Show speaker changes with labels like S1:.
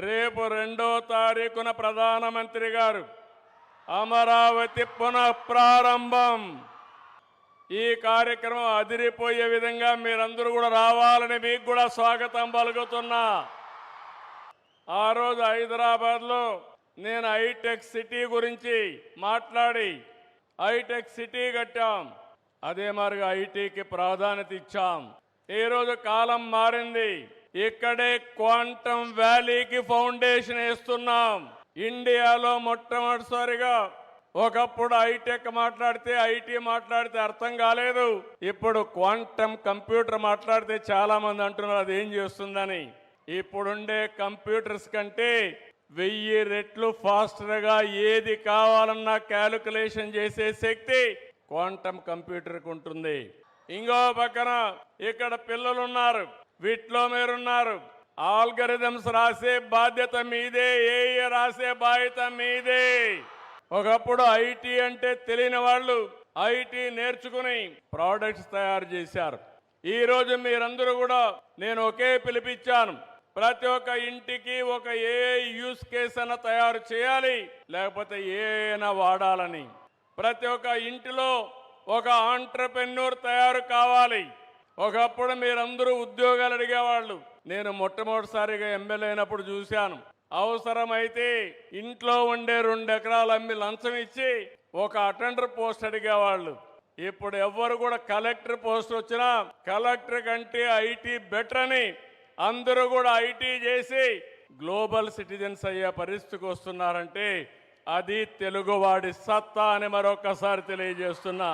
S1: రేపు 2వ తారీఖున ప్రధానమంత్రి గారు అమరావతి పునః ప్రారంభం. ఈ కార్యక్రమం అదిరిపోయే విధంగా మీరందరూ కూడా రావాలని మీకు కూడా స్వాగతం పలుకుతున్నా. ఆ రోజు హైదరాబాద్లో నేను హైటెక్ సిటీ గురించి మాట్లాడి హైటెక్ సిటీ కట్టాం. అదే మరిగా ఐటీకి ప్రాధాన్యత ఇచ్చాం. ఈరోజు కాలం మారింది. ఇక్కడే క్వాంటమ్ వ్యాలీకి ఫౌండేషన్ వేస్తున్నాం. ఇండియాలో మొట్టమొదటిసారిగా ఒకప్పుడు హైటెక్ మాట్లాడితే ఐటీ మాట్లాడితే అర్థం కాలేదు. ఇప్పుడు క్వాంటమ్ కంప్యూటర్ మాట్లాడితే చాలా మంది అంటున్నారు అది ఏం చేస్తుందని. ఇప్పుడుండే కంప్యూటర్స్ కంటే 1000 రెట్లు ఫాస్టర్గా ఏది కావాలన్నా క్యాలిక్యులేషన్ చేసే శక్తి క్వాంటమ్ కంప్యూటర్కి ఉంటుంది. ఇంకో పక్కన ఇక్కడ పిల్లలు ఉన్నారు, వీటిలో మీరున్నారు. ఆల్గరిథమ్స్ రాసే బాధ్యత మీదే, ఏఏ రాసే బాధ్యత మీదే. ఒకప్పుడు ఐటీ అంటే తెలియని వాళ్ళు ఐటీ నేర్చుకుని ప్రోడక్ట్స్ తయారు చేశారు. ఈరోజు మీరందరూ కూడా నేను ఒకే పిలిపించాను. ప్రతి ఒక్క ఇంటికి ఒక ఏఐ యూస్ కేస్ అన్న తయారు చేయాలి, లేకపోతే ఏఐనా వాడాలని. ప్రతి ఒక్క ఇంటిలో ఒక ఆంట్రప్రెన్యూర్ తయారు కావాలి. ఒకప్పుడు మీరందరూ ఉద్యోగాలు అడిగేవాళ్ళు. నేను మొట్టమొదటిసారిగా ఎమ్మెల్యే అయినప్పుడు చూశాను. అవసరమైతే ఇంట్లో ఉండే 2 ఎకరాలు అమ్మి లంచం ఇచ్చి ఒక అటెండర్ పోస్ట్ అడిగేవాళ్ళు. ఇప్పుడు ఎవ్వరు కూడా కలెక్టర్ పోస్ట్ వచ్చినా కలెక్టర్ కంటే ఐటీ బెటర్ అని అందరూ కూడా ఐటీ చేసి గ్లోబల్ సిటిజన్స్ అయ్యే పరిస్థితికి వస్తున్నారంటే అది తెలుగువాడి సత్తా అని మరొకసారి తెలియజేస్తున్నా.